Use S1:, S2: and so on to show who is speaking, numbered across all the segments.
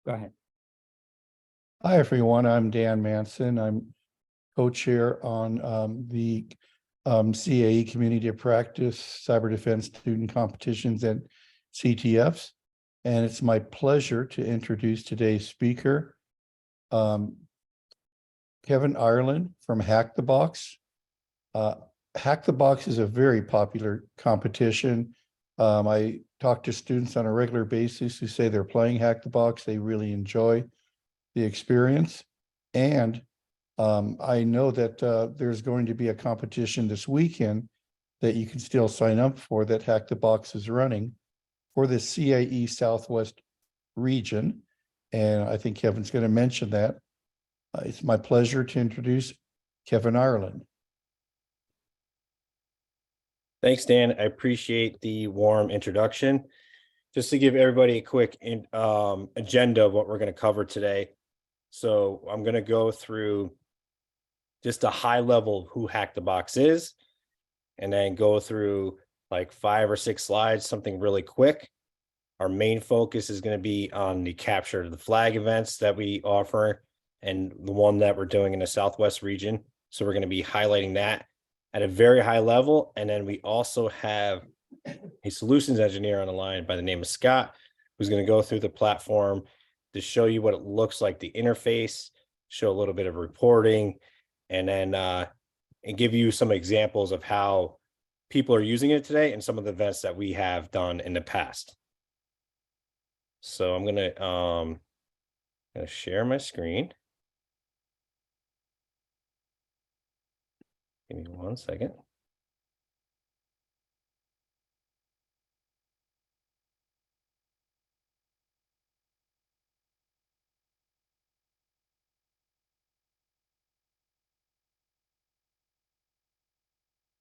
S1: Go ahead.
S2: Hi, everyone. I'm Dan Manson. I'm co-chair on the CAE Community of Practice Cyber Defense Student Competitions and CTFs. And it's my pleasure to introduce today's speaker, Kevin Ireland from Hack the Box. Hack the Box is a very popular competition. I talk to students on a regular basis who say they're playing Hack the Box. They really enjoy the experience. And I know that there's going to be a competition this weekend that you can still sign up for that Hack the Box is running for the CAE Southwest region. And I think Kevin's going to mention that. It's my pleasure to introduce Kevin Ireland.
S3: Thanks, Dan. I appreciate the warm introduction. Just to give everybody a quick agenda of what we're going to cover today. So I'm going to go through just a high level of who Hack the Box is, and then go through like 5 or 6 slides, something really quick. Our main focus is going to be on the capture of the flag events that we offer and the one that we're doing in the Southwest region. So we're going to be highlighting that at a very high level. And then we also have a solutions engineer on the line by the name of Scott, who's going to go through the platform to show you what it looks like, the interface, show a little bit of reporting, and then and give you some examples of how people are using it today and some of the events that we have done in the past. So I'm gonna share my screen. Give me 1 second.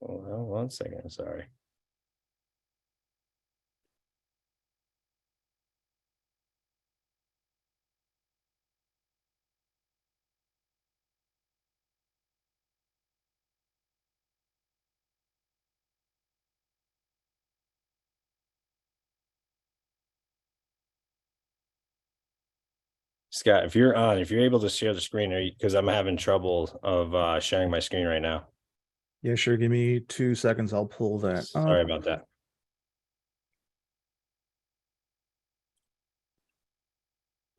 S3: Hold on 1 second, sorry. Scott, if you're able to share the screen, because I'm having trouble of sharing my screen right now.
S4: Yeah, sure. Give me 2 seconds. I'll pull that up.
S3: Sorry about that.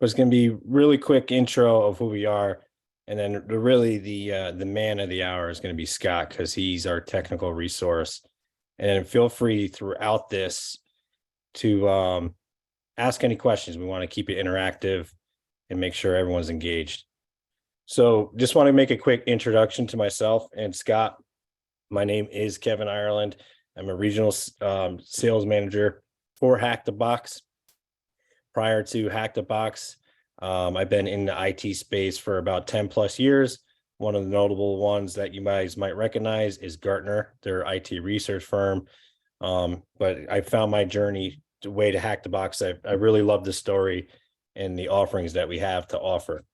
S3: But it's going to be really quick intro of who we are, and then the man of the hour is going to be Scott, because he's our technical resource. And then feel free throughout this to ask any questions. We want to keep it interactive and make sure everyone's engaged. So just want to make a quick introduction to myself and Scott. My name is Kevin Ireland. I'm a regional sales manager for Hack the Box. Prior to Hack the Box, I've been in the IT space for about 10 plus years. One of the notable ones that you guys might recognize is Gartner, their IT research firm. But I found my journey way to Hack the Box. I really love the story and the offerings that we have to offer.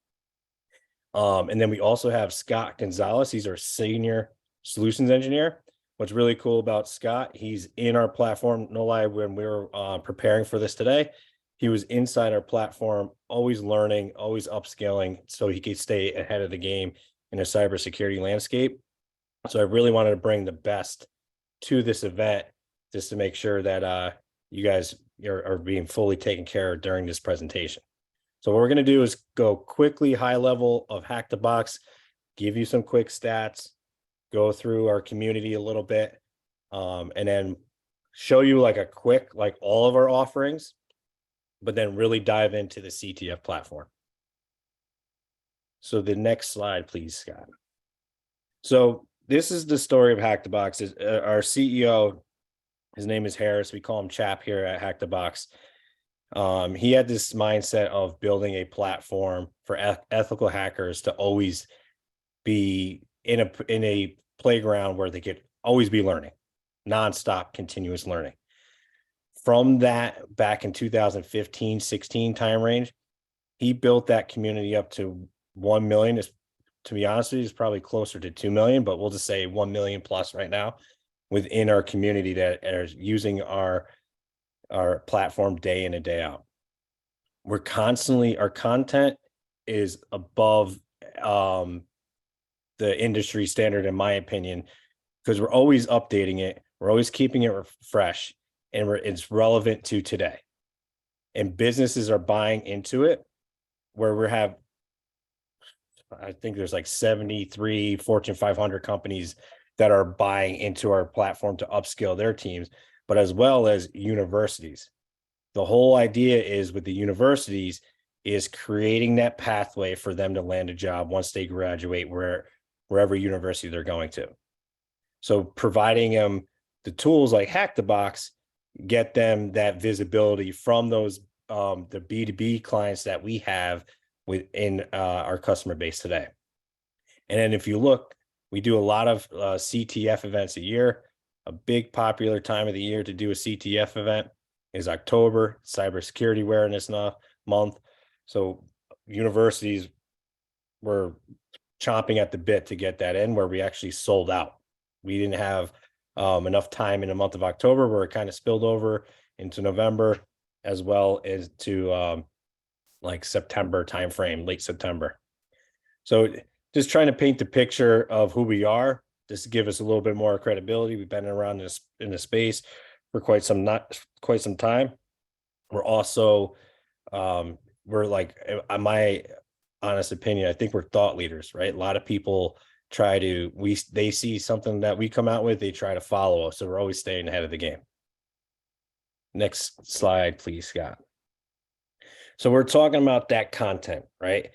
S3: And then we also have Scott Gonzalez. He's our senior solutions engineer. What's really cool about Scott, he's in our platform. No lie, when we were preparing for this today, he was inside our platform, always learning, always upscaling, so he could stay ahead of the game in a cybersecurity landscape. So I really wanted to bring the best to this event, just to make sure that you guys are being fully taken care of during this presentation. So what we're going to do is go quickly high level of Hack the Box, give you some quick stats, go through our community a little bit, and then show you like a quick, like all of our offerings, but then really dive into the CTF platform. So the next slide, please, Scott. So this is the story of Hack the Box. Our CEO, his name is Harris. We call him Chap here at Hack the Box. He had this mindset of building a platform for ethical hackers to always be in a playground where they could always be learning, nonstop, continuous learning. From that, back in 2015-16 time range, he built that community up to 1 million. To be honest with you, it's probably closer to 2 million, but we'll just say 1 million plus right now within our community that are using our platform day in and day out. we're constantly, our content is above the industry standard, in my opinion, because we're always updating it. We're always keeping it fresh, and it's relevant to today. And businesses are buying into it, where I think there's like 73 Fortune 500 companies that are buying into our platform to upskill their teams, but as well as universities. The whole idea is with the universities is creating that pathway for them to land a job once they graduate wherever university they're going to. So providing them the tools like Hack the Box, get them that visibility from those the B2B clients that we have within our customer base today. And then if you look, we do a lot of CTF events a year. A big popular time of the year to do a CTF event is October, Cybersecurity Awareness Month. So universities were chomping at the bit to get that in, where we actually sold out. We didn't have enough time in the month of October, where it kind of spilled over into November, as well as to like September timeframe, late September. So just trying to paint the picture of who we are, just to give us a little bit more credibility. We've been around in the space for quite some time. We're also we're like, in my honest opinion, I think we're thought leaders, right? A lot of people they see something that we come out with, they try to follow us. So we're always staying ahead of the game. Next slide, please, Scott. So we're talking about that content, right?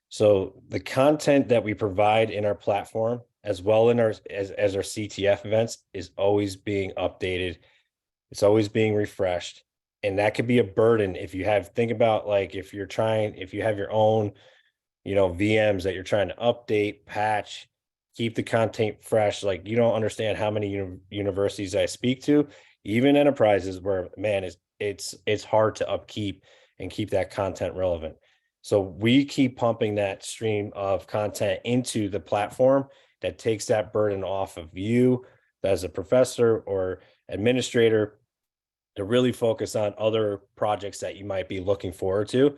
S3: So the content that we provide in our platform, as well in as our CTF events, is always being updated. It's always being refreshed. And that could be a burden if you think about, like, if you have your own, VMs that you're trying to update, patch, keep the content fresh. Like, you don't understand how many universities I speak to, even enterprises, where, man, it's hard to upkeep and keep that content relevant. So we keep pumping that stream of content into the platform that takes that burden off of you as a professor or administrator, to really focus on other projects that you might be looking forward to.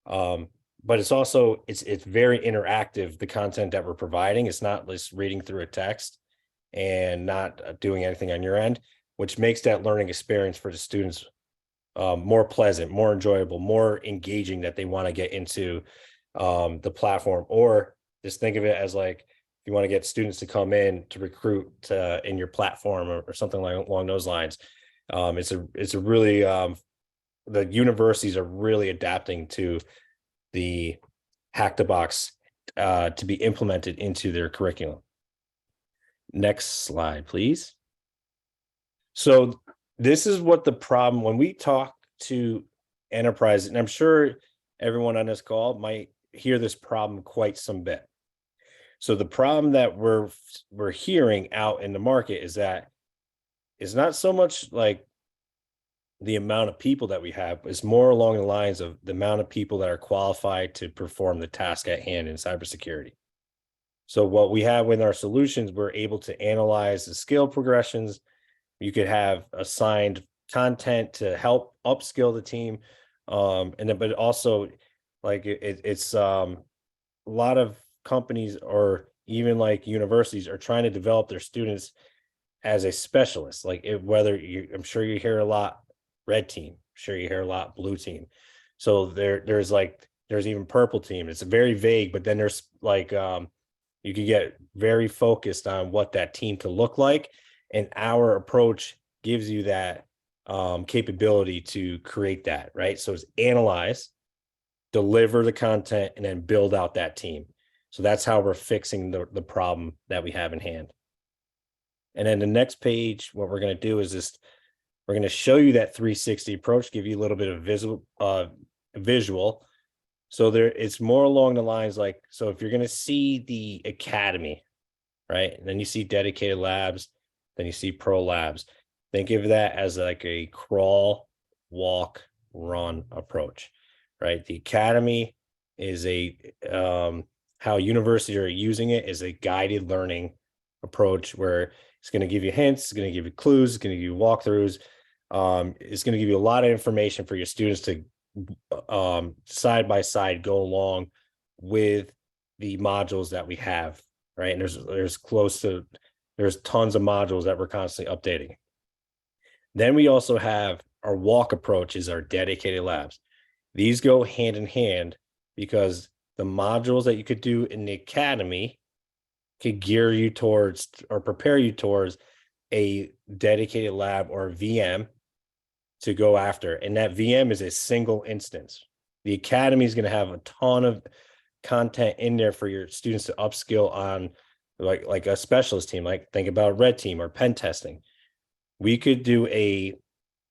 S3: But it's also, it's very interactive, the content that we're providing. It's not just reading through a text and not doing anything on your end, which makes that learning experience for the students more pleasant, more enjoyable, more engaging, that they want to get into the platform. Or just think of it as, like, if you want to get students to come in to recruit in your platform or something along those lines. It's a really, the universities are really adapting to the Hack the Box to be implemented into their curriculum. Next slide, please. So this is what the problem, when we talk to enterprise, and I'm sure everyone on this call might hear this problem quite some bit. So the problem that we're hearing out in the market is that it's not so much like the amount of people that we have, is more along the lines of the amount of people that are qualified to perform the task at hand in cybersecurity. So what we have with our solutions, we're able to analyze the skill progressions. You could have assigned content to help upskill the team. But also, like, it's a lot of companies, or even like universities, are trying to develop their students as a specialist. Like, I'm sure you hear a lot red team, I'm sure you hear a lot blue team. So there's even purple team. It's very vague, but then there's like, you could get very focused on what that team could look like. And our approach gives you that capability to create that, right? So it's analyze, deliver the content, and then build out that team. So that's how we're fixing the problem that we have in hand. And then the next page, what we're going to do is we're going to show you that 360 approach, give you a little bit of visual. So it's more along the lines like, so if you're going to see the academy, right? And then you see dedicated labs, then you see pro labs. Think of that as like a crawl, walk, run approach, right? The academy is how universities are using it is a guided learning approach, where it's going to give you hints, it's going to give you clues, it's going to give you walkthroughs. It's going to give you a lot of information for your students to side by side go along with the modules that we have, right? And there's tons of modules that we're constantly updating. Then we also have our walk approaches, our dedicated labs. These go hand in hand because the modules that you could do in the academy could gear you towards or prepare you towards a dedicated lab or a VM to go after. And that VM is a single instance. The academy is going to have a ton of content in there for your students to upskill on, like a specialist team, like think about red team or pen testing. We could do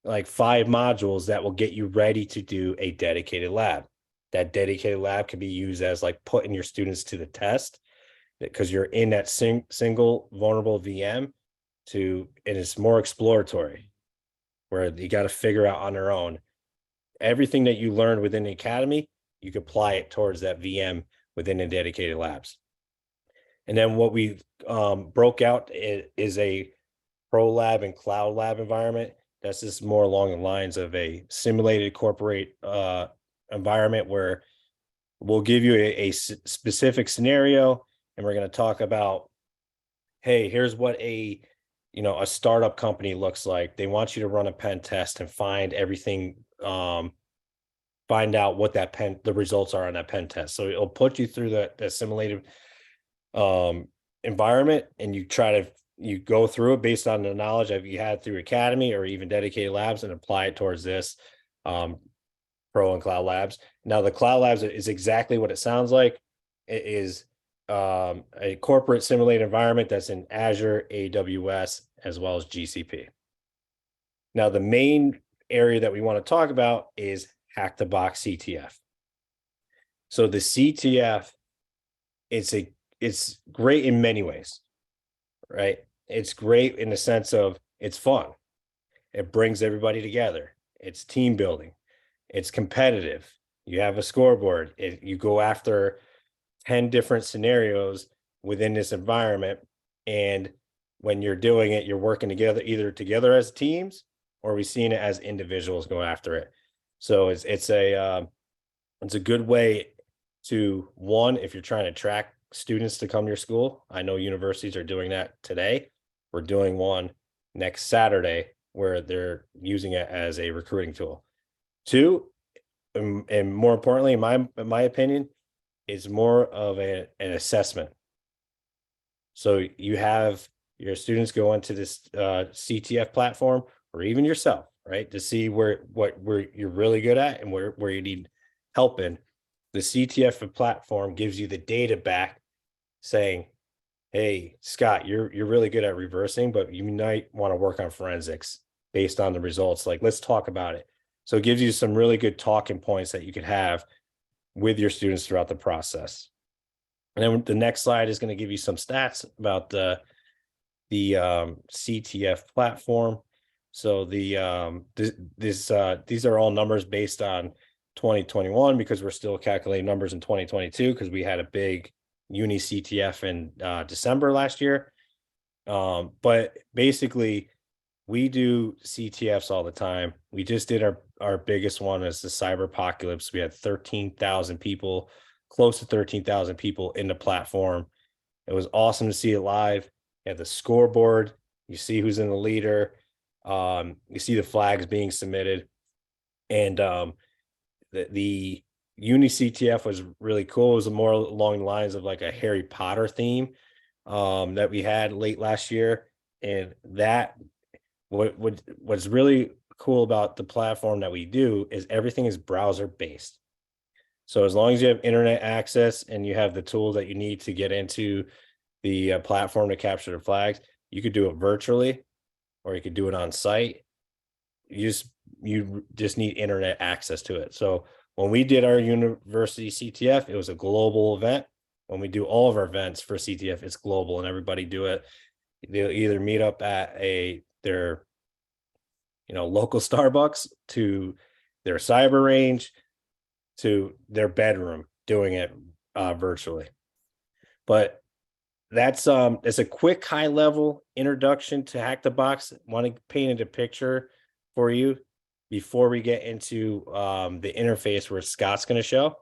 S3: like 5 modules that will get you ready to do a dedicated lab. That dedicated lab could be used as like putting your students to the test because you're in that single vulnerable VM and it's more exploratory where you got to figure out on their own. Everything that you learned within the academy, you can apply it towards that VM within the dedicated labs. And then what we broke out is a pro lab and cloud lab environment. That's just more along the lines of a simulated corporate environment where we'll give you a specific scenario and we're going to talk about, hey, here's what a startup company looks like. They want you to run a pen test and find everything, find out what the results are on that pen test. So it'll put you through the simulated environment and you go through it based on the knowledge that you had through academy or even dedicated labs and apply it towards this pro and cloud labs. Now the cloud labs is exactly what it sounds like. It is a corporate simulated environment that's in Azure, AWS, as well as GCP. Now the main area that we want to talk about is Hack the Box CTF. So the CTF, it's great in many ways, right? It's great in the sense of it's fun. It brings everybody together. It's team building. It's competitive. You have a scoreboard. You go after 10 different scenarios within this environment. And when you're doing it, you're working together, either together as teams or we've seen it as individuals go after it. So it's a good way to, one, if you're trying to attract students to come to your school. I know universities are doing that today. We're doing one next Saturday where they're using it as a recruiting tool. 2, and more importantly, in my opinion, is more of an assessment. So you have your students go into this CTF platform, or even yourself, right, to see where you're really good at and where you need help in. The CTF platform gives you the data back saying, hey, Scott, you're really good at reversing, but you might want to work on forensics based on the results. Like, let's talk about it. So it gives you some really good talking points that you could have with your students throughout the process. And then the next slide is going to give you some stats about the CTF platform. So these are all numbers based on 2021 because we're still calculating numbers in 2022 because we had a big uni CTF in December last year. But basically, we do CTFs all the time. We just did our biggest one as the cyber apocalypse. We had 13,000 people, close to 13,000 people in the platform. It was awesome to see it live. You have the scoreboard. You see who's in the leader. You see the flags being submitted. And the uni CTF was really cool. It was more along the lines of like a Harry Potter theme that we had late last year. And that what's really cool about the platform that we do is everything is browser based. So as long as you have internet access and you have the tool that you need to get into the platform to capture the flags, you could do it virtually or you could do it on site. You just need internet access to it. So when we did our university CTF, it was a global event. When we do all of our events for CTF, it's global and everybody do it. They'll either meet up at their local Starbucks, to their cyber range, to their bedroom, doing it virtually. But that's it's a quick high level introduction to Hack the Box. Want to paint a picture for you before we get into the interface where Scott's going to show,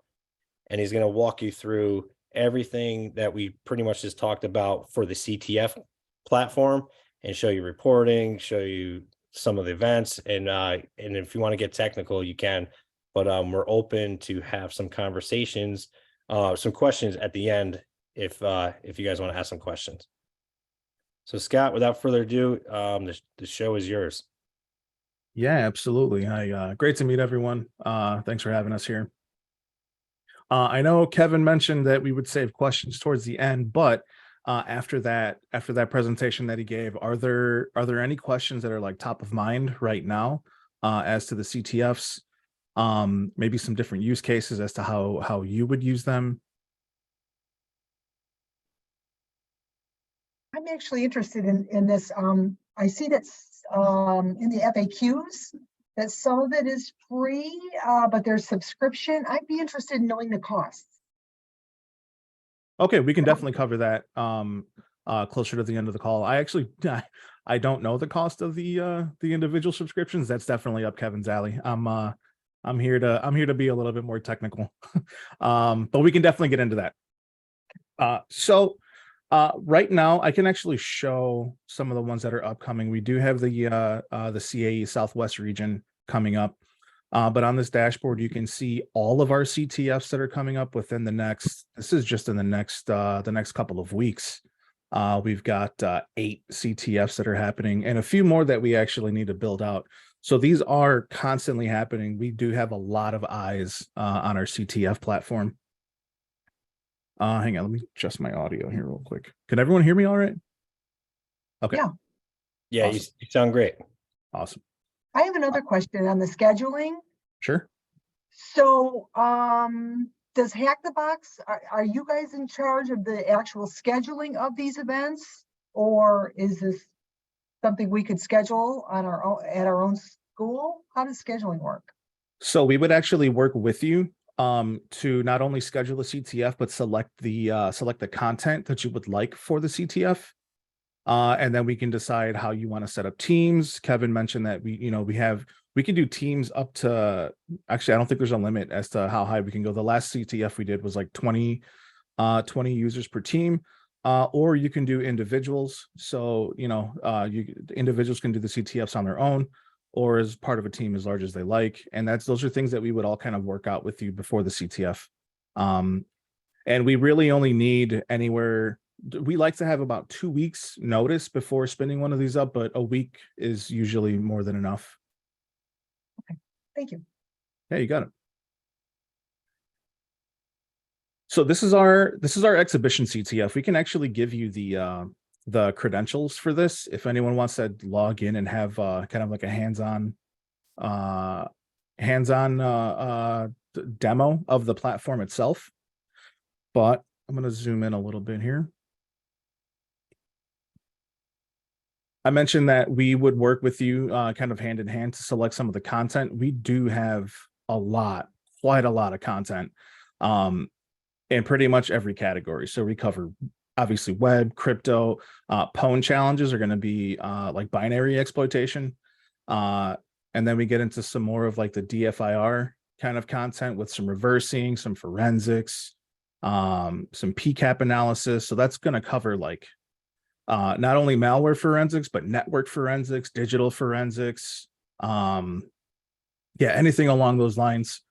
S3: and he's going to walk you through everything that we pretty much just talked about for the CTF platform, and show you reporting, show you some of the events, and if you want to get technical, you can. But we're open to have some conversations, some questions at the end if you guys want to ask some questions. So Scott, without further ado, the show is yours.
S4: Yeah, absolutely. Great to meet everyone. Thanks for having us here. I know Kevin mentioned that we would save questions towards the end, but after that presentation that he gave, are there any questions that are like top of mind right now as to the CTFs? Maybe some different use cases as to how you would use them.
S1: I'm actually interested in this. I see that's in the FAQs that some of it is free, but there's subscription. I'd be interested in knowing the costs.
S4: Okay, we can definitely cover that closer to the end of the call. I actually I don't know the cost of the individual subscriptions. That's definitely up Kevin's alley. I'm here to be a little bit more technical, but we can definitely get into that. So right now I can actually show some of the ones that are upcoming. We do have the CAE Southwest region coming up, but on this dashboard you can see all of our CTFs that are coming up within the next. This is just in the next couple of weeks. We've got 8 CTFs that are happening and a few more that we actually need to build out. So these are constantly happening. We do have a lot of eyes on our CTF platform. Hang on, let me adjust my audio here real quick. Can everyone hear me all right? Okay.
S3: Yeah,
S4: Awesome.
S3: you sound great.
S4: Awesome.
S1: I have another question on the scheduling.
S4: Sure.
S1: So does Hack the Box, are you guys in charge of the actual scheduling of these events? Or is this something we could schedule on our own at our own school? How does scheduling work?
S4: So we would actually work with you to not only schedule a CTF, but select the content that you would like for the CTF. And then we can decide how you want to set up teams. Kevin mentioned that we can do teams up to, actually, I don't think there's a limit as to how high we can go. The last CTF we did was like 20 users per team, or you can do individuals. So, individuals can do the CTFs on their own or as part of a team as large as they like. And those are things that we would all kind of work out with you before the CTF. And we really only need anywhere. We like to have about 2 weeks notice before spinning one of these up, but a week is usually more than enough.
S1: Okay, thank you.
S4: Yeah, you got it. So this is our exhibition CTF. We can actually give you the credentials for this if anyone wants to log in and have kind of like a hands-on demo of the platform itself. But I'm going to zoom in a little bit here. I mentioned that we would work with you kind of hand in hand to select some of the content. We do have quite a lot of content in pretty much every category. So we cover obviously web, crypto, pwn challenges are going to be like binary exploitation. And then we get into some more of like the DFIR kind of content with some reversing, some forensics, some PCAP analysis. So that's going to cover like not only malware forensics, but network forensics, digital forensics. Anything along those lines.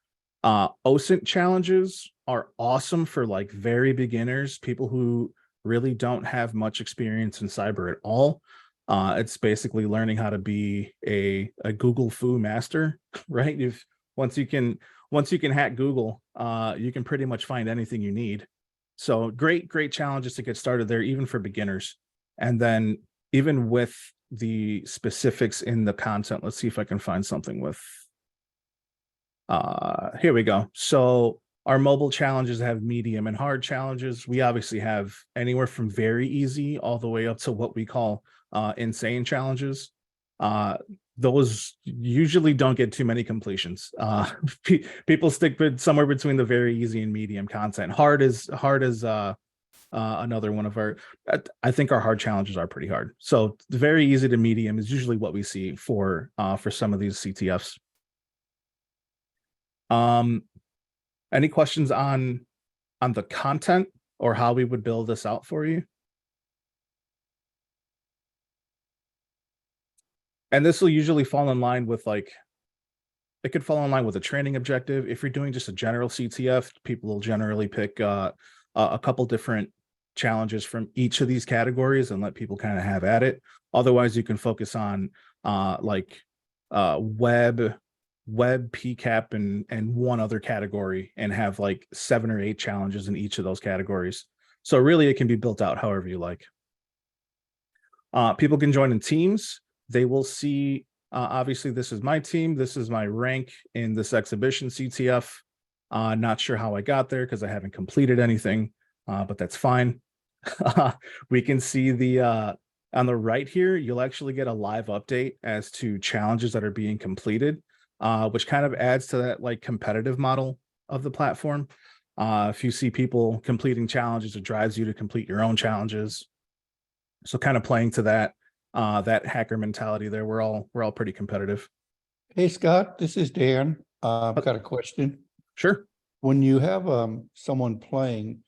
S4: OSINT challenges are awesome for like very beginners, people who really don't have much experience in cyber at all. It's basically learning how to be a Google foo master, right? Once you can hack Google, you can pretty much find anything you need. So great challenges to get started there, even for beginners. And then even with the specifics in the content, let's see if I can find something with, here we go. So our mobile challenges have medium and hard challenges. We obviously have anywhere from very easy all the way up to what we call insane challenges. Those usually don't get too many completions. People stick with somewhere between the very easy and medium content. Hard is another one of our, I think our hard challenges are pretty hard. So very easy to medium is usually what we see for some of these CTFs. Any questions on the content or how we would build this out for you? And this will usually fall in line with like, it could fall in line with a training objective. If you're doing just a general CTF, people will generally pick a couple different challenges from each of these categories and let people kind of have at it. Otherwise, you can focus on web PCAP and one other category and have like 7 or 8 challenges in each of those categories. So really it can be built out however you like. People can join in teams. They will see, obviously this is my team. This is my rank in this exhibition CTF. Not sure how I got there because I haven't completed anything, but that's fine. We can see the, on the right here, you'll actually get a live update as to challenges that are being completed, which kind of adds to that like competitive model of the platform. If you see people completing challenges, it drives you to complete your own challenges. So kind of playing to that hacker mentality there. We're all pretty competitive.
S2: Hey, Scott, this is Dan. I've got a question.
S4: Sure.
S2: When you have someone playing,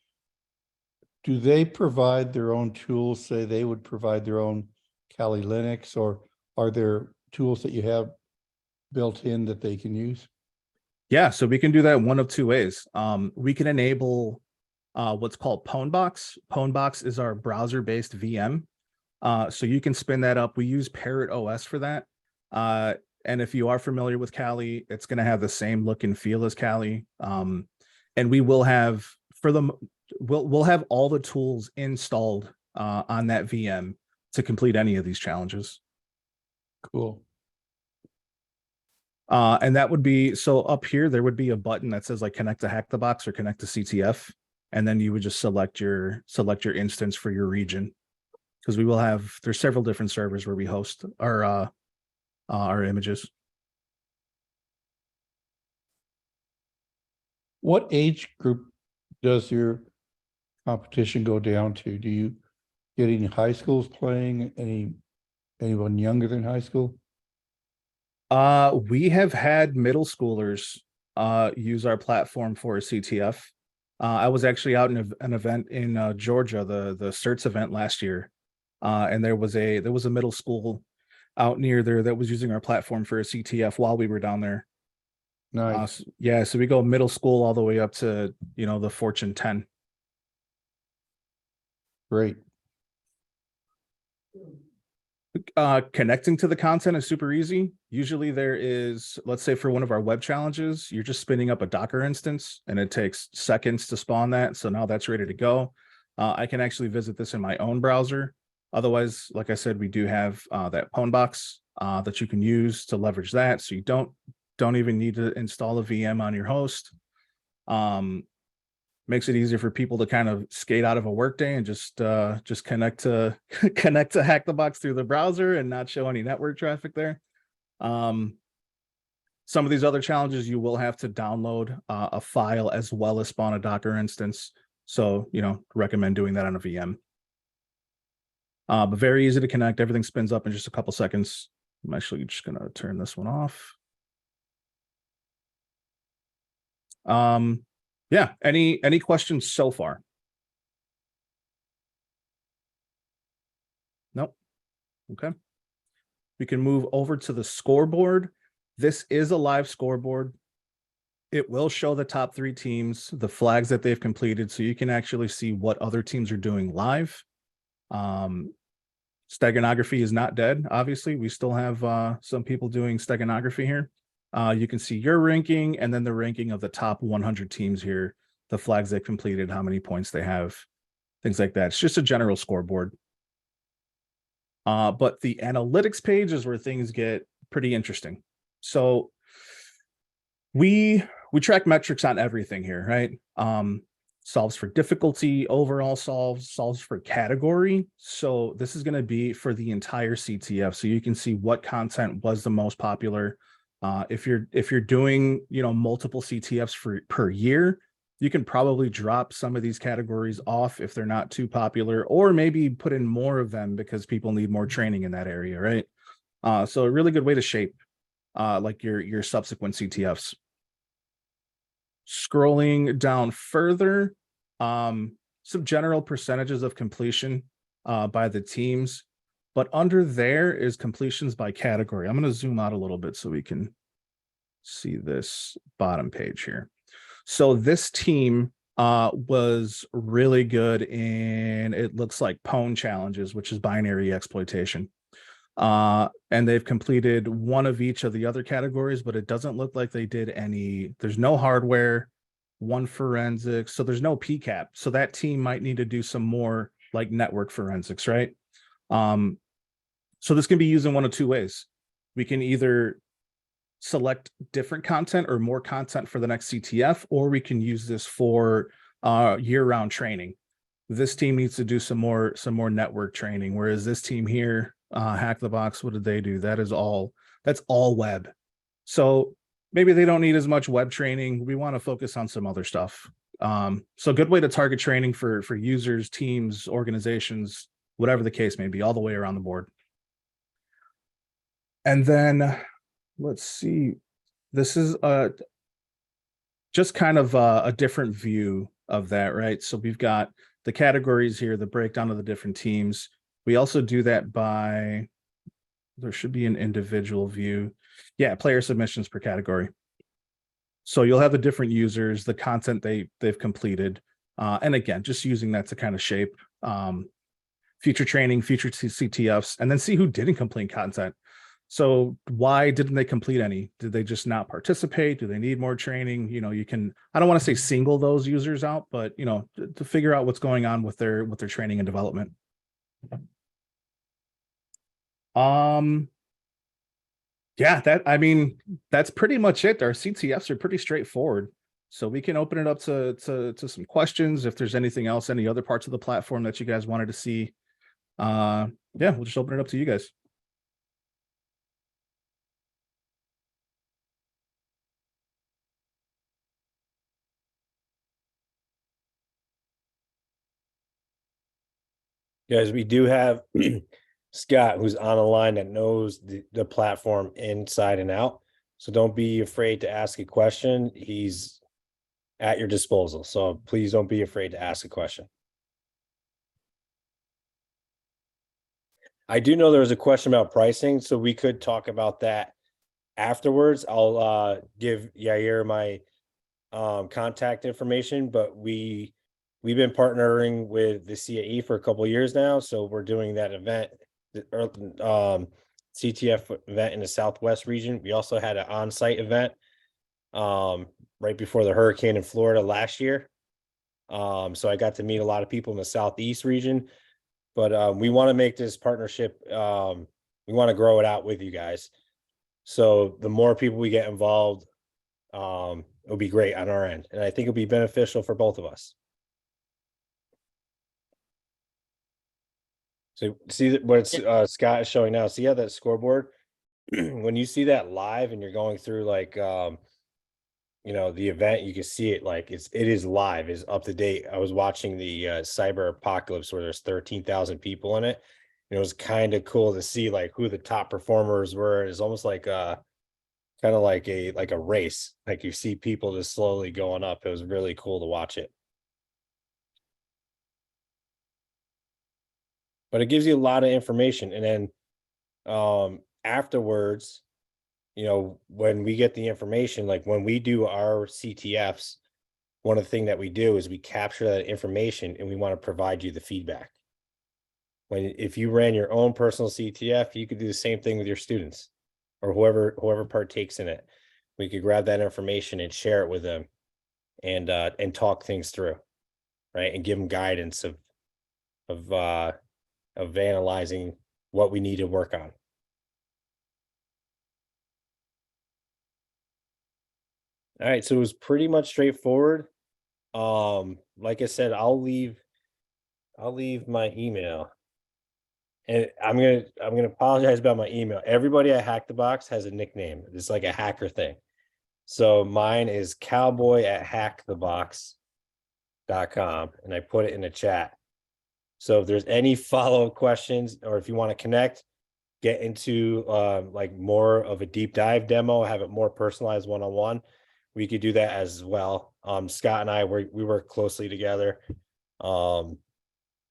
S2: do they provide their own tools? Say they would provide their own Kali Linux, or are there tools that you have built in that they can use?
S4: Yeah, so we can do that one of 2 ways. We can enable what's called Pwnbox. Pwnbox is our browser-based VM. So you can spin that up. We use Parrot OS for that. And if you are familiar with Kali, it's going to have the same look and feel as Kali. And we will have we'll have all the tools installed on that VM to complete any of these challenges.
S2: Cool.
S4: And that would be, so up here, there would be a button that says like connect to Hack the Box or connect to CTF. And then you would just select your instance for your region. Because we will have, there's several different servers where we host our images.
S2: What age group does your competition go down to? Do you get any high schools playing? Anyone younger than high school?
S4: We have had middle schoolers use our platform for a CTF. I was actually out in an event in Georgia, the CERTS event last year. And there was a middle school out near there that was using our platform for a CTF while we were down there.
S2: Nice.
S4: Yeah, so we go middle school all the way up to, the Fortune 10.
S2: Great.
S4: Connecting to the content is super easy. Usually there is, let's say for one of our web challenges, you're just spinning up a Docker instance and it takes seconds to spawn that. So now that's ready to go. I can actually visit this in my own browser. Otherwise, like I said, we do have that Pwnbox that you can use to leverage that. So you don't even need to install a VM on your host. Makes it easier for people to kind of skate out of a workday and just connect to connect to Hack the Box through the browser and not show any network traffic there. Some of these other challenges, you will have to download a file as well as spawn a Docker instance. So, recommend doing that on a VM. But very easy to connect. Everything spins up in just a couple seconds. I'm actually just going to turn this one off. Yeah, any questions so far? Nope. Okay. We can move over to the scoreboard. This is a live scoreboard. It will show the top 3 teams, the flags that they've completed, so you can actually see what other teams are doing live. Steganography is not dead. Obviously, we still have some people doing steganography here. You can see your ranking and then the ranking of the top 100 teams here, the flags they completed, how many points they have, things like that. It's just a general scoreboard. But the analytics page is where things get pretty interesting. So we track metrics on everything here, right? Solves for difficulty, overall solves for category. So this is going to be for the entire CTF. So you can see what content was the most popular. If you're doing, multiple CTFs per year, you can probably drop some of these categories off if they're not too popular, or maybe put in more of them because people need more training in that area, right? So a really good way to shape like your subsequent CTFs. Scrolling down further, some general percentages of completion by the teams, but under there is completions by category. I'm going to zoom out a little bit so we can see this bottom page here. So this team was really good in, it looks like Pwn challenges, which is binary exploitation. And they've completed one of each of the other categories, but it doesn't look like they did any. There's no hardware, one forensics, so there's no PCAP. So that team might need to do some more like network forensics, right? So this can be used in one of two ways. We can either select different content or more content for the next CTF, or we can use this for year-round training. This team needs to do some more network training, whereas this team here, Hack the Box, what did they do? That's all web. So maybe they don't need as much web training. We want to focus on some other stuff. So a good way to target training for users, teams, organizations, whatever the case may be, all the way around the board. And then let's see, this is just kind of a different view of that, right? So we've got the categories here, the breakdown of the different teams. We also do that by, there should be an individual view. Yeah, player submissions per category. So you'll have the different users, the content they've completed. And again, just using that to kind of shape future training, future CTFs, and then see who didn't complete content. So why didn't they complete any? Did they just not participate? Do they need more training? You know, you can, I don't want to say single those users out, but you know, to figure out what's going on with their training and development. Yeah, that's pretty much it. Our CTFs are pretty straightforward. So we can open it up to some questions. If there's anything else, any other parts of the platform that you guys wanted to see, yeah, we'll just open it up to you guys.
S3: Guys, we do have Scott, who's on the line, that knows the platform inside and out. So don't be afraid to ask a question. He's at your disposal. So please don't be afraid to ask a question. I do know there was a question about pricing, so we could talk about that afterwards. I'll give Yair my contact information, but we've been partnering with the CAE for a couple of years now, so we're doing that event, CTF event in the Southwest region. We also had an on-site event right before the hurricane in Florida last year. So I got to meet a lot of people in the Southeast region, but we want to make this partnership, we want to grow it out with you guys. So the more people we get involved, it'll be great on our end. And I think it'll be beneficial for both of us. So see what Scott is showing now. See how that scoreboard, when you see that live and you're going through like, you know, the event, you can see it like it is live, is up to date. I was watching the cyber apocalypse where there's 13,000 people in it. And it was kind of cool to see like who the top performers were. It's almost like kind of like a race. Like you see people just slowly going up. It was really cool to watch it. But it gives you a lot of information. And then afterwards, you know, when we get the information, like when we do our CTFs, one of the things that we do is we capture that information and we want to provide you the feedback. If you ran your own personal CTF, you could do the same thing with your students or whoever partakes in it. We could grab that information and share it with them and talk things through, right? And give them guidance of analyzing what we need to work on. All right, so it was pretty much straightforward. Like I said, I'll leave my email. And I'm gonna apologize about my email. Everybody at Hack the Box has a nickname. It's like a hacker thing. So mine is cowboy@hackthebox.com, and I put it in the chat. So if there's any follow-up questions, or if you want to connect, get into like more of a deep dive demo, have it more personalized one-on-one, we could do that as well. Scott and I, we work closely together.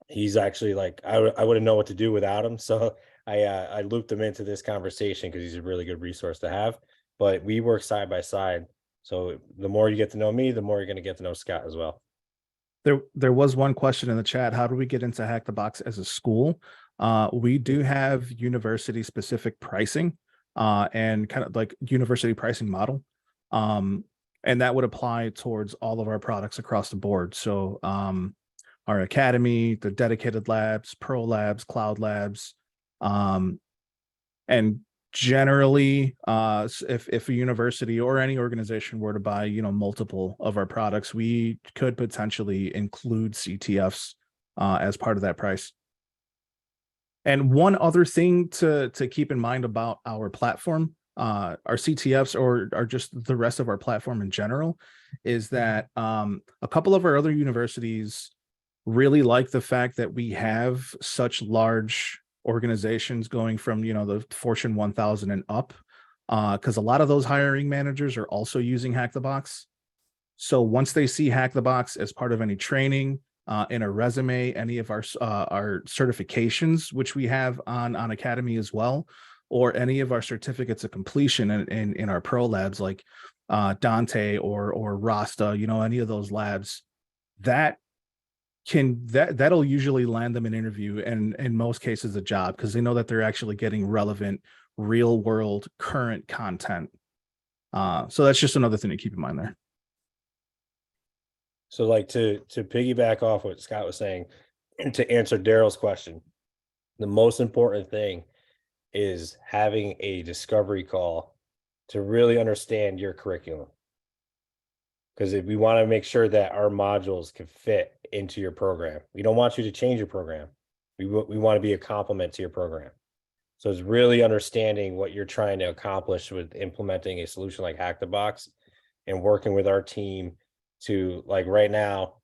S3: He's actually like, I wouldn't know what to do without him. So I looped him into this conversation because he's a really good resource to have, but we work side by side. So the more you get to know me, the more you're going to get to know Scott as well.
S4: There was one question in the chat. How do we get into Hack the Box as a school? We do have university specific pricing, and kind of like university pricing model. And that would apply towards all of our products across the board. So, our academy, the dedicated labs, pro labs, cloud labs, and generally, if a university or any organization were to buy, multiple of our products, we could potentially include CTFs as part of that price. And one other thing to keep in mind about our platform, our CTFs or just the rest of our platform in general, is that a couple of our other universities really like the fact that we have such large organizations going from, the Fortune 1000 and up, because a lot of those hiring managers are also using Hack the Box. So once they see Hack the Box as part of any training, in a resume, any of our certifications, which we have on Academy as well, or any of our certificates of completion in our pro labs like Dante or Rasta, any of those labs, that'll usually land them an interview and in most cases a job, because they know that they're actually getting relevant real world current content. So that's just another thing to keep in mind there.
S3: So like to piggyback off what Scott was saying, and to answer Daryl's question, the most important thing is having a discovery call to really understand your curriculum. Because if we want to make sure that our modules can fit into your program, we don't want you to change your program. We want to be a complement to your program. So it's really understanding what you're trying to accomplish with implementing a solution like Hack the Box and working with our team to, like right now,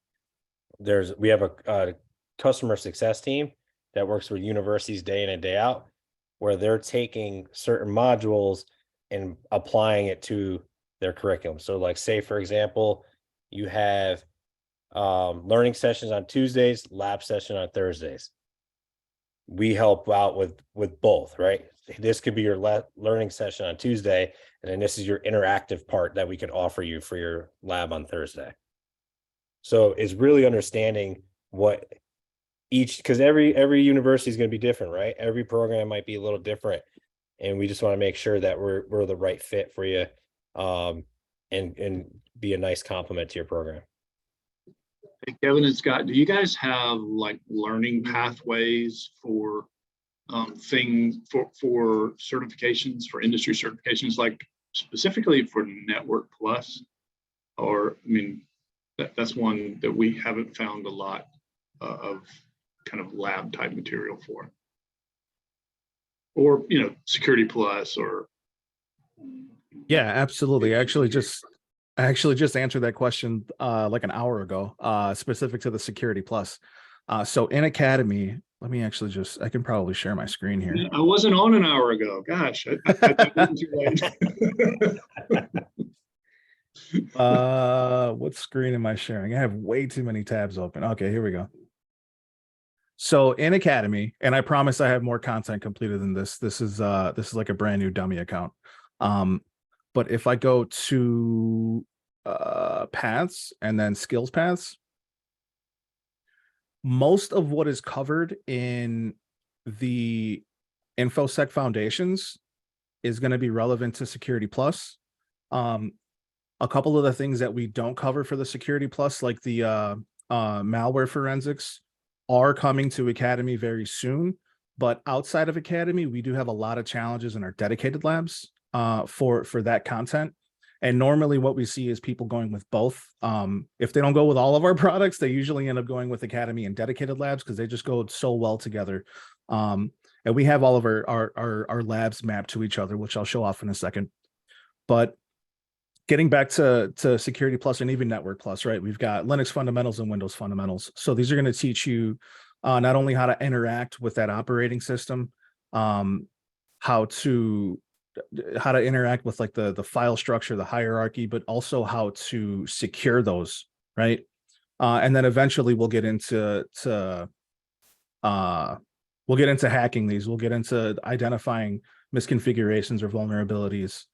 S3: we have a customer success team that works with universities day in and day out, where they're taking certain modules and applying it to their curriculum. So like say, for example, you have learning sessions on Tuesdays, lab session on Thursdays. We help out with both, right? This could be your learning session on Tuesday, and then this is your interactive part that we can offer you for your lab on Thursday. So it's really understanding what each, because every university is going to be different, right? Every program might be a little different, and we just want to make sure that we're the right fit for you, and be a nice complement to your program.
S5: Hey, Kevin and Scott, do you guys have like learning pathways for things for certifications, for industry certifications, like specifically for Network Plus? Or, I mean, that's one that we haven't found a lot of kind of lab type material for. Or, Security Plus or.
S4: Yeah, absolutely. I actually just answered that question like an hour ago, specific to the Security Plus. So in Academy, let me actually I can probably share my screen here.
S5: I wasn't on an hour ago. Gosh, I wasn't too late.
S4: What screen am I sharing? I have way too many tabs open. Okay, here we go. So in Academy, and I promise I have more content completed than this. This is like a brand new dummy account. But if I go to paths and then skills paths, most of what is covered in the InfoSec foundations is going to be relevant to Security Plus. A couple of the things that we don't cover for the Security Plus, like the malware forensics, are coming to Academy very soon. But outside of Academy, we do have a lot of challenges in our dedicated labs for that content. And normally what we see is people going with both. If they don't go with all of our products, they usually end up going with Academy and dedicated labs because they just go so well together. And we have all of our labs mapped to each other, which I'll show off in a second. But getting back to Security Plus and even Network Plus, right? We've got Linux fundamentals and Windows fundamentals. So these are going to teach you not only how to interact with that operating system, how to how to interact with like the file structure, the hierarchy, but also how to secure those, right? And then eventually we'll get into hacking these. We'll get into identifying misconfigurations or vulnerabilities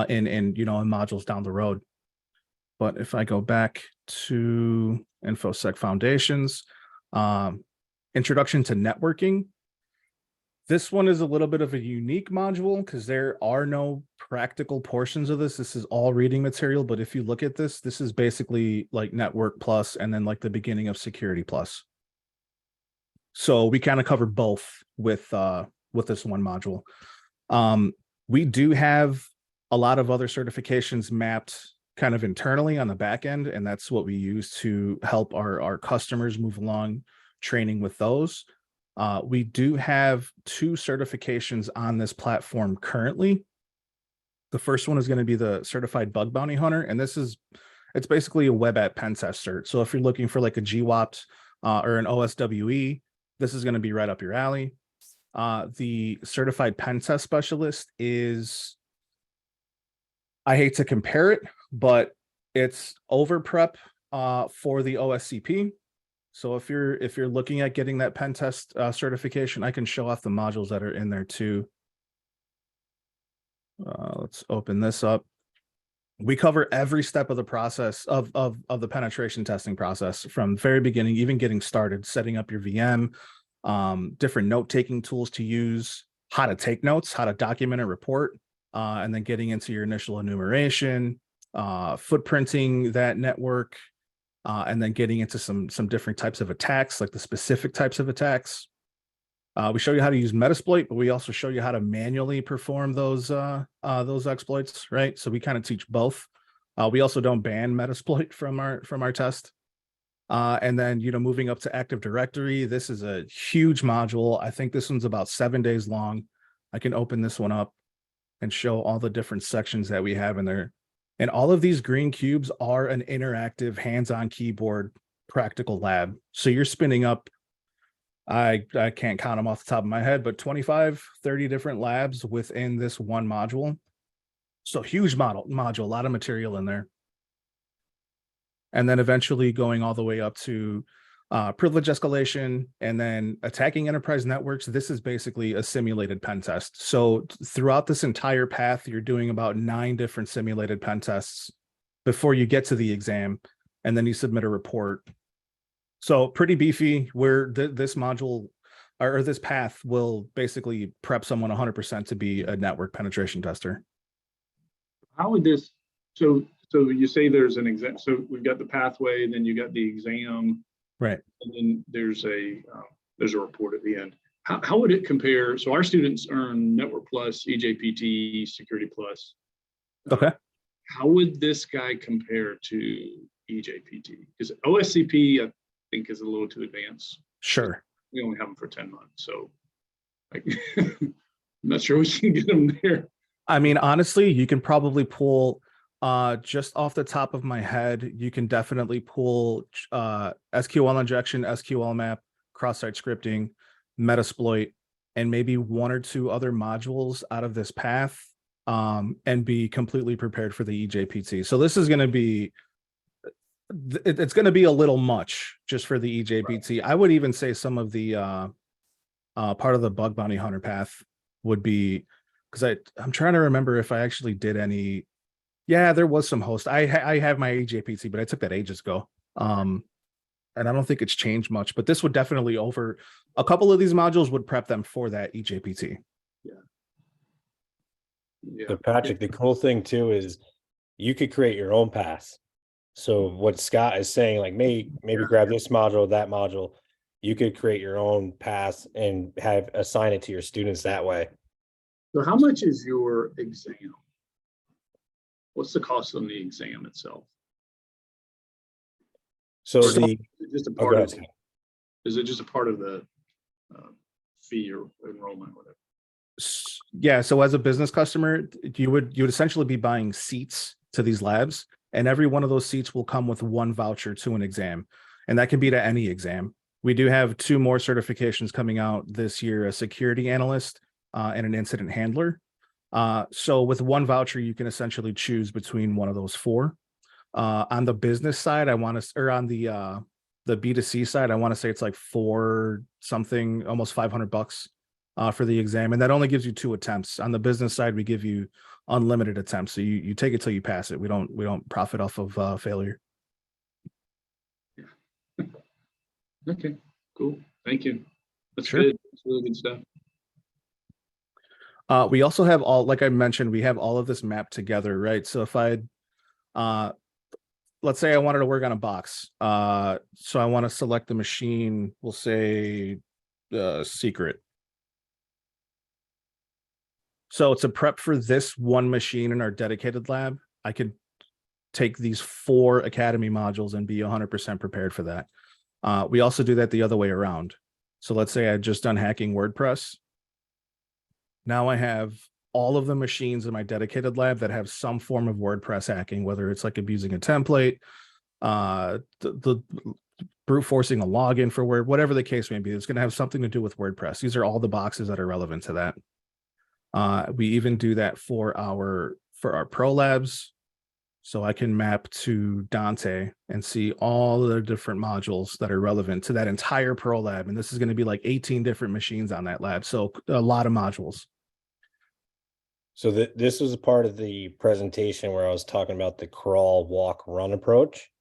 S4: in in modules down the road. But if I go back to InfoSec Foundations, Introduction to Networking, this one is a little bit of a unique module because there are no practical portions of this. This is all reading material. But if you look at this, this is basically like Network Plus and then like the beginning of Security Plus. So we kind of cover both with this one module. We do have a lot of other certifications mapped kind of internally on the back end, and that's what we use to help our customers move along training with those. We do have 2 certifications on this platform currently. The first one is going to be the Certified Bug Bounty Hunter, and it's basically a web app pen test cert. So if you're looking for like a GWAP or an OSWE, this is going to be right up your alley. The Certified Pen Test Specialist is, I hate to compare it, but it's over prep for the OSCP. So if you're looking at getting that pen test certification, I can show off the modules that are in there too. Let's open this up. We cover every step of the process of the penetration testing process from the very beginning, even getting started, setting up your VM, different note-taking tools to use, how to take notes, how to document a report, and then getting into your initial enumeration, footprinting that network, and then getting into some different types of attacks, like the specific types of attacks. We show you how to use Metasploit, but we also show you how to manually perform those exploits, right? So we kind of teach both. We also don't ban Metasploit from our test. And then, moving up to Active Directory, this is a huge module. I think this one's about 7 days long. I can open this one up and show all the different sections that we have in there. And all of these green cubes are an interactive hands-on keyboard practical lab. So you're spinning up, I can't count them off the top of my head, but 25, 30 different labs within this one module. So huge module, a lot of material in there. And then eventually going all the way up to privilege escalation and then attacking enterprise networks. This is basically a simulated pen test. So throughout this entire path, you're doing about 9 different simulated pen tests before you get to the exam, and then you submit a report. So pretty beefy, where this module or this path will basically prep someone 100% to be a network penetration tester.
S5: How would this, so you say there's an exam, so we've got the pathway, and then you got the exam.
S4: Right.
S5: And then there's a report at the end. How would it compare? So our students earn Network Plus, EJPT, Security Plus.
S4: Okay.
S5: How would this guy compare to EJPT? Because OSCP, I think, is a little too advanced.
S4: Sure.
S5: We only have them for 10 months. So I'm not sure we can get them there.
S4: I mean, honestly, you can probably pull just off the top of my head, you can definitely pull SQL injection, SQL map, cross-site scripting, Metasploit, and maybe 1 or 2 other modules out of this path, and be completely prepared for the EJPT. So this is going to be, it's going to be a little much just for the EJPT. Right. I would even say some of the part of the Bug Bounty Hunter path would be, because I'm trying to remember if I actually did any. Yeah, there was some host. I have my EJPT, but I took that ages ago. And I don't think it's changed much, but this would definitely over a couple of these modules would prep them for that EJPT.
S5: Yeah.
S3: So Patrick, the cool thing too is you could create your own path. So what Scott is saying, like maybe grab this module, that module, you could create your own path and assign it to your students that way.
S5: So how much is your exam? What's the cost on the exam itself?
S3: So
S5: Is
S3: the
S5: it just a part of, is it just a part of the fee or enrollment or whatever?
S4: Yeah, so as a business customer, you would essentially be buying seats to these labs, and every one of those seats will come with 1 voucher to an exam, and that can be to any exam. We do have 2 more certifications coming out this year, a security analyst and an incident handler. So with one voucher, you can essentially choose between one of those four. On the business side, I want to, or on the B2C side, I want to say it's like four something, almost $500 for the exam, and that only gives you 2 attempts. On the business side, we give you unlimited attempts, so you take it till you pass it. We don't profit off of failure.
S5: Okay, cool. Thank you. That's
S4: Sure.
S5: good. That's really good stuff.
S4: We also have all, like I mentioned, we have all of this mapped together, right? So if I, let's say I wanted to work on a box, so I want to select the machine, we'll say secret. So to prep for this one machine in our dedicated lab, I could take these 4 Academy modules and be 100% prepared for that. We also do that the other way around. So let's say I had just done hacking WordPress. Now I have all of the machines in my dedicated lab that have some form of WordPress hacking, whether it's like abusing a template, the brute forcing a login for Word, whatever the case may be. It's going to have something to do with WordPress. These are all the boxes that are relevant to that. We even do that for our pro labs. So I can map to Dante and see all the different modules that are relevant to that entire pro lab. And this is going to be like 18 different machines on that lab. So a lot of modules.
S3: So this was a part of the presentation where I was talking about the crawl, walk, run approach.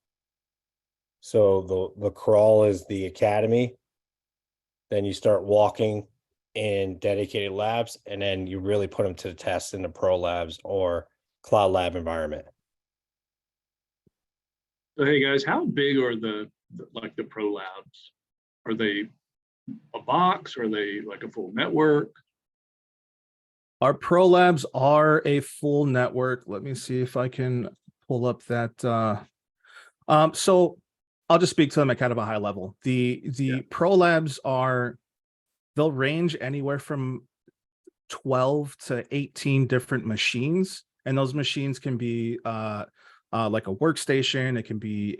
S3: So the crawl is the academy. Then you start walking in dedicated labs, and then you really put them to the test in the pro labs or cloud lab environment.
S5: So, hey guys, how big are the pro labs? Are they a box? Are they like a full network?
S4: Our pro labs are a full network. Let me see if I can pull up that. So I'll just speak to them at kind of a high level. The pro labs they'll range anywhere from 12 to 18 different machines. And those machines can be like a workstation. It can be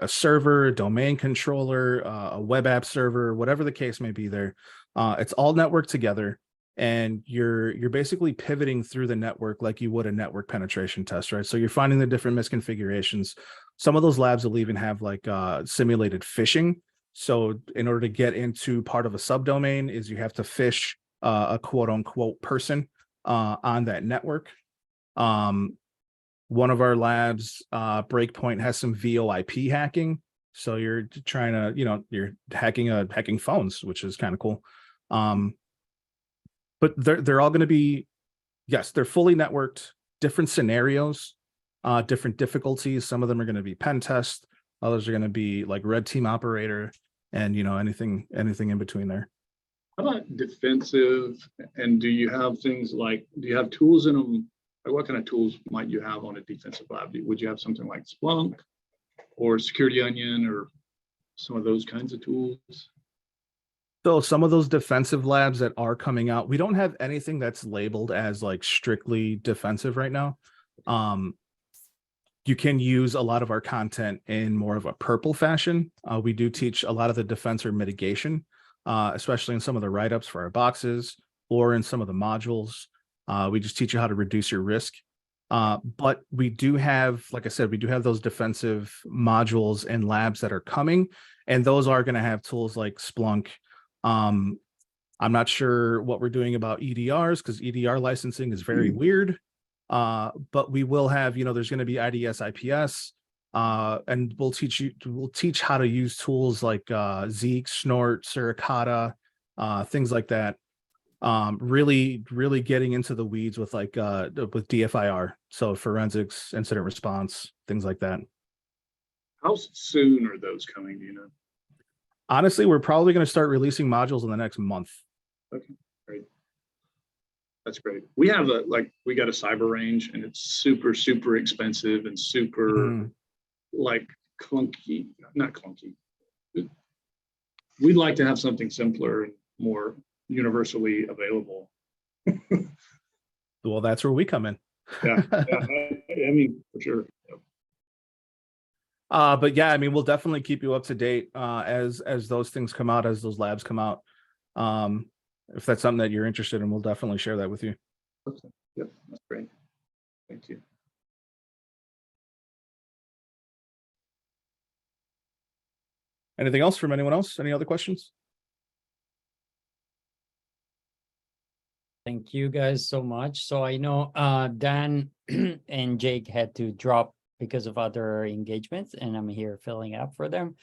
S4: a server, a domain controller, a web app server, whatever the case may be there. It's all networked together. And you're basically pivoting through the network like you would a network penetration test, right? So you're finding the different misconfigurations. Some of those labs will even have like simulated phishing. So in order to get into part of a subdomain is you have to phish a quote unquote person on that network. One of our labs, Breakpoint, has some VoIP hacking. So you're trying to, you're hacking phones, which is kind of cool. But they're all going to be, yes, they're fully networked, different scenarios, different difficulties. Some of them are going to be pen test. Others are going to be like red team operator, and anything in between there.
S5: How about defensive? And do you have things like, do you have tools in them? Like what kind of tools might you have on a defensive lab? Would you have something like Splunk or Security Onion or some of those kinds of tools?
S4: So some of those defensive labs that are coming out, we don't have anything that's labeled as like strictly defensive right now. You can use a lot of our content in more of a purple fashion. We do teach a lot of the defense or mitigation, especially in some of the write-ups for our boxes or in some of the modules. We just teach you how to reduce your risk. But we do have, like I said, we do have those defensive modules and labs that are coming, and those are going to have tools like Splunk. I'm not sure what we're doing about EDRs because EDR licensing is very weird. But we will have, there's going to be IDS, IPS, and we'll teach how to use tools like Zeek, Snort, Suricata, things like that. Really getting into the weeds with with DFIR, so forensics, incident response, things like that.
S5: How soon are those coming? Do you know?
S4: Honestly, we're probably going to start releasing modules in the next month.
S5: Okay, great. That's great. We have we got a cyber range, and it's super, super expensive and super like clunky, not clunky. We'd like to have something simpler and more universally available.
S4: Well, that's where we come in.
S5: Yeah, I mean, for sure.
S4: But yeah, I mean, we'll definitely keep you up to date as those things come out, as those labs come out. If that's something that you're interested in, we'll definitely share that with you.
S5: Okay. Yep, that's great. Thank you.
S4: Anything else from anyone else? Any other questions?
S6: Thank you guys so much. So I know Dan and Jake had to drop because of other engagements, and I'm here filling up for them.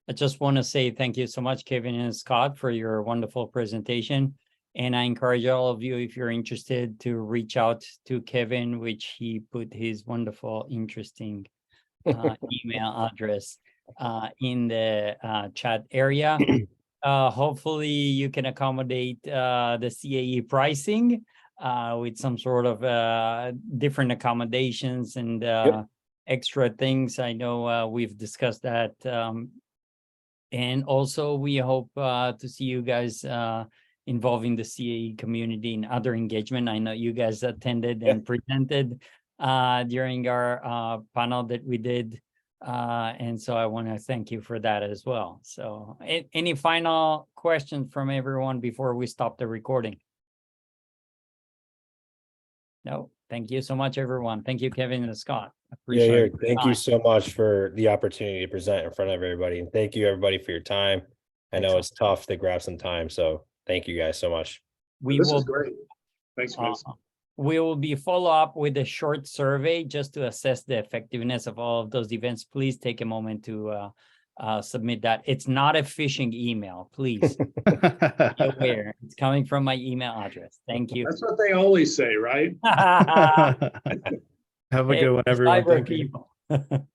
S6: I just want to say thank you so much, Kevin and Scott, for your wonderful presentation. And I encourage all of you, if you're interested, to reach out to Kevin, which he put his wonderful, interesting email address in the chat area. Hopefully you can accommodate the CAE pricing with some sort of different accommodations and extra things. I know we've discussed that. And also we hope to see you guys involving the CAE community in other engagement. I know you guys attended and presented during our panel that we did. And so I want to thank you for that as well. So any final questions from everyone before we stop the recording? No, thank you so much, everyone. Thank you, Kevin and Scott. Appreciate it.
S3: Thank you so much for the opportunity to present in front of everybody. And thank you everybody for your time. I know it's tough to grab some time, so thank you guys so much.
S6: We
S5: This
S6: will
S5: is great. Thanks, guys.
S6: we will be follow up with a short survey just to assess the effectiveness of all of those events. Please take a moment to submit that. It's not a phishing email, please. Be aware. It's coming from my email address. Thank you.
S5: That's what they always say, right?
S4: Have a good one, everyone.
S6: Cyber
S4: Thank you.
S6: people.